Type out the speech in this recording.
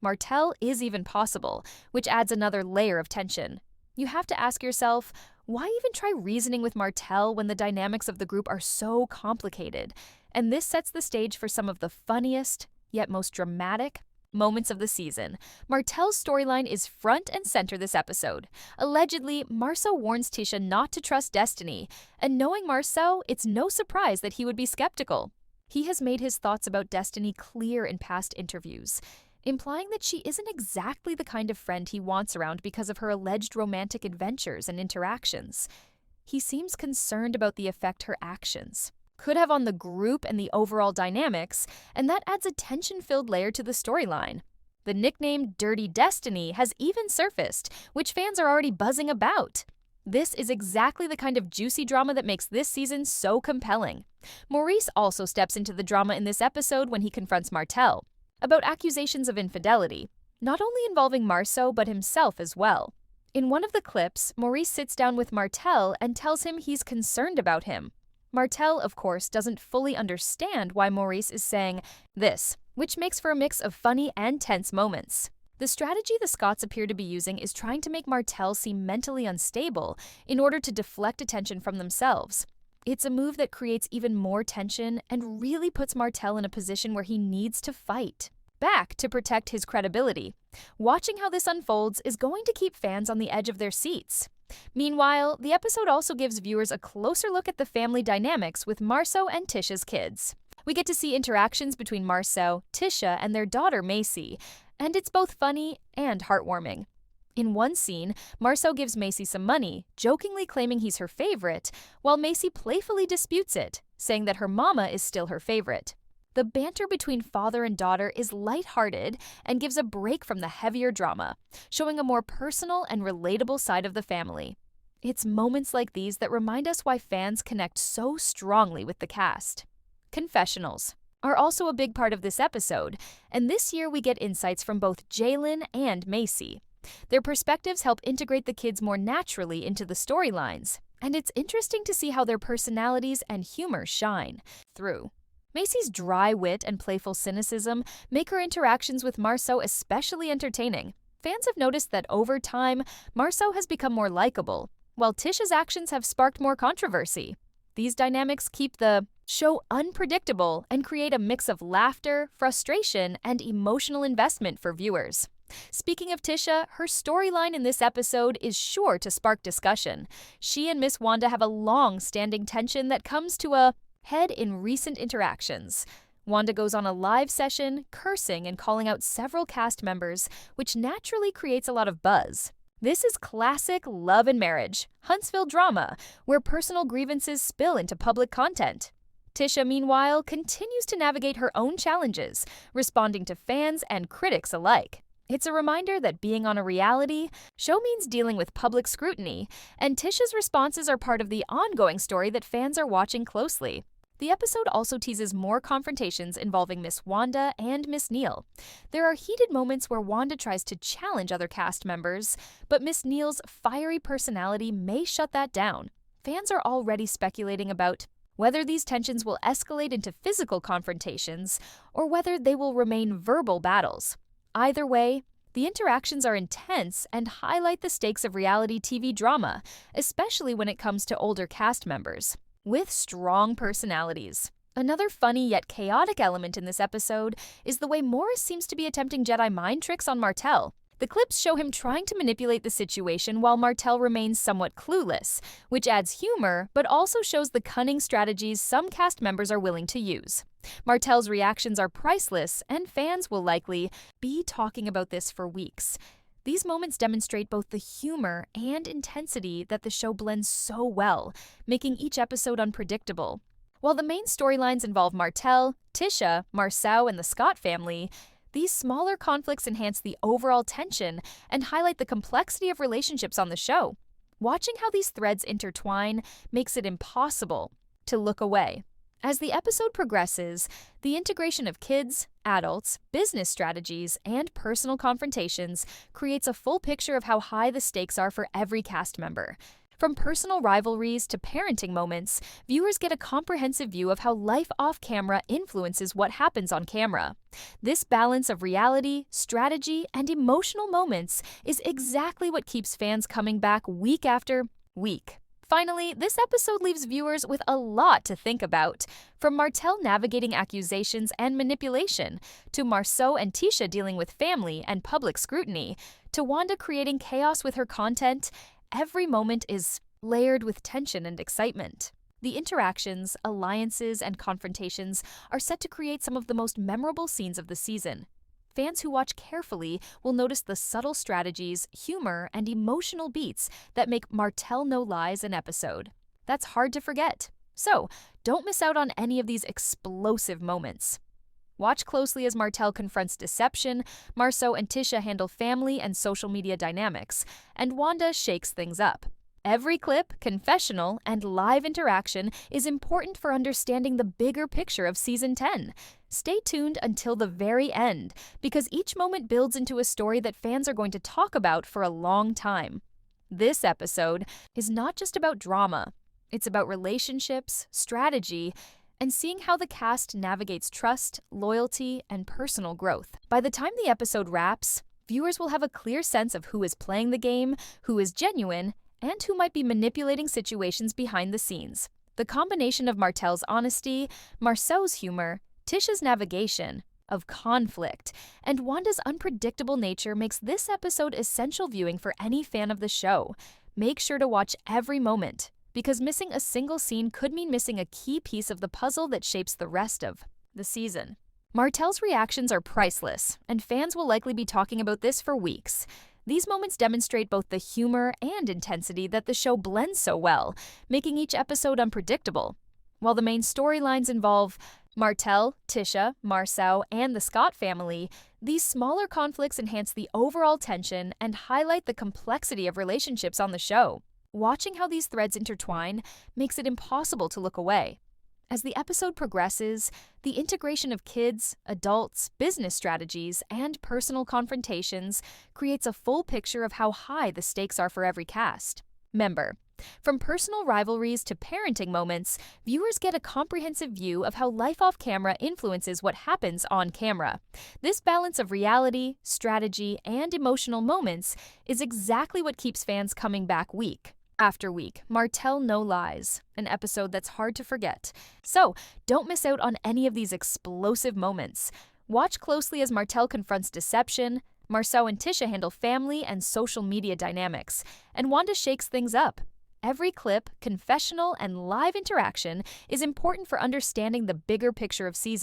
Martell is even possible, which adds another layer of tension. You have to ask yourself, why even try reasoning with Martell when the dynamics of the group are so complicated? And this sets the stage for some of the funniest, yet most dramatic, moments of the season. Martell's storyline is front and center this episode. Allegedly, Marsau warns Tisha not to trust Destiny, and knowing Marsau, it's no surprise that he would be skeptical. He has made his thoughts about Destiny clear in past interviews, implying that she isn't exactly the kind of friend he wants around because of her alleged romantic adventures and interactions. He seems concerned about the effect her actions could have on the group and the overall dynamics, and that adds a tension-filled layer to the storyline. The nickname Dirty Destiny has even surfaced, which fans are already buzzing about. This is exactly the kind of juicy drama that makes this season so compelling. Maurice also steps into the drama in this episode when he confronts Martell about accusations of infidelity, not only involving Marsau but himself as well. In one of the clips, Maurice sits down with Martell and tells him he's concerned about him. Martell, of course, doesn't fully understand why Maurice is saying this, which makes for a mix of funny and tense moments. The strategy the Scotts appear to be using is trying to make Martell seem mentally unstable in order to deflect attention from themselves. It's a move that creates even more tension and really puts Martell in a position where he needs to fight back to protect his credibility. Watching how this unfolds is going to keep fans on the edge of their seats. Meanwhile, the episode also gives viewers a closer look at the family dynamics with Marsau and Tisha's kids. We get to see interactions between Marsau, Tisha, and their daughter Macy, and it's both funny and heartwarming. In one scene, Marsau gives Macy some money, jokingly claiming he's her favorite, while Macy playfully disputes it, saying that her mama is still her favorite. The banter between father and daughter is lighthearted and gives a break from the heavier drama, showing a more personal and relatable side of the family. It's moments like these that remind us why fans connect so strongly with the cast. Confessionals are also a big part of this episode, and this year we get insights from both Jalen and Macy. Their perspectives help integrate the kids more naturally into the storylines, and it's interesting to see how their personalities and humor shine through. Macy's dry wit and playful cynicism make her interactions with Marsau especially entertaining. Fans have noticed that over time, Marsau has become more likable, while Tisha's actions have sparked more controversy. These dynamics keep the show unpredictable and create a mix of laughter, frustration, and emotional investment for viewers. Speaking of Tisha, her storyline in this episode is sure to spark discussion. She and Miss Wanda have a long-standing tension that comes to a head in recent interactions. Wanda goes on a live session, cursing and calling out several cast members, which naturally creates a lot of buzz. This is classic love and marriage, Huntsville drama, where personal grievances spill into public content. Tisha, meanwhile, continues to navigate her own challenges, responding to fans and critics alike. It's a reminder that being on a reality show means dealing with public scrutiny, and Tisha's responses are part of the ongoing story that fans are watching closely. The episode also teases more confrontations involving Miss Wanda and Miss Neil. There are heated moments where Wanda tries to challenge other cast members, but Miss Neil's fiery personality may shut that down. Fans are already speculating about whether these tensions will escalate into physical confrontations or whether they will remain verbal battles. Either way, the interactions are intense and highlight the stakes of reality TV drama, especially when it comes to older cast members with strong personalities. Another funny yet chaotic element in this episode is the way Morris seems to be attempting Jedi mind tricks on Martell. The clips show him trying to manipulate the situation while Martell remains somewhat clueless, which adds humor but also shows the cunning strategies some cast members are willing to use. Martell's reactions are priceless, and fans will likely be talking about this for weeks. These moments demonstrate both the humor and intensity that the show blends so well, making each episode unpredictable. While the main storylines involve Martell, Tisha, Marsau, and the Scott family, these smaller conflicts enhance the overall tension and highlight the complexity of relationships on the show. Watching how these threads intertwine makes it impossible to look away. As the episode progresses, the integration of kids, adults, business strategies, and personal confrontations creates a full picture of how high the stakes are for every cast member. From personal rivalries to parenting moments, viewers get a comprehensive view of how life off camera influences what happens on camera. This balance of reality, strategy, and emotional moments is exactly what keeps fans coming back week after week. Finally, this episode leaves viewers with a lot to think about. From Martell navigating accusations and manipulation, to Marsau and Tisha dealing with family and public scrutiny, to Wanda creating chaos with her content, every moment is layered with tension and excitement. The interactions, alliances, and confrontations are set to create some of the most memorable scenes of the season. Fans who watch carefully will notice the subtle strategies, humor, and emotional beats that make Martell No Lies an episode. That's hard to forget. So, don't miss out on any of these explosive moments. Watch closely as Martell confronts deception, Marsau and Tisha handle family and social media dynamics, and Wanda shakes things up. Every clip, confessional, and live interaction is important for understanding the bigger picture of Season 10. Stay tuned until the very end, because each moment builds into a story that fans are going to talk about for a long time. This episode is not just about drama. It's about relationships, strategy, and seeing how the cast navigates trust, loyalty, and personal growth. By the time the episode wraps, viewers will have a clear sense of who is playing the game, who is genuine, and who might be manipulating situations behind the scenes. The combination of Martell's honesty, Marsau's humor, Tisha's navigation of conflict, and Wanda's unpredictable nature makes this episode essential viewing for any fan of the show. Make sure to watch every moment, because missing a single scene could mean missing a key piece of the puzzle that shapes the rest of the season. Martell's reactions are priceless, and fans will likely be talking about this for weeks. These moments demonstrate both the humor and intensity that the show blends so well, making each episode unpredictable. While the main storylines involve Martell, Tisha, Marsau, and the Scott family, these smaller conflicts enhance the overall tension and highlight the complexity of relationships on the show. Watching how these threads intertwine makes it impossible to look away. As the episode progresses, the integration of kids, adults, business strategies, and personal confrontations creates a full picture of how high the stakes are for every cast member. From personal rivalries to parenting moments, viewers get a comprehensive view of how life off camera influences what happens on camera. This balance of reality, strategy, and emotional moments is exactly what keeps fans coming back week after week. Martell No Lies, an episode that's hard to forget. So, don't miss out on any of these explosive moments. Watch closely as Martell confronts deception, Marsau and Tisha handle family and social media dynamics, and Wanda shakes things up. Every clip, confessional, and live interaction is important for understanding the bigger picture of season.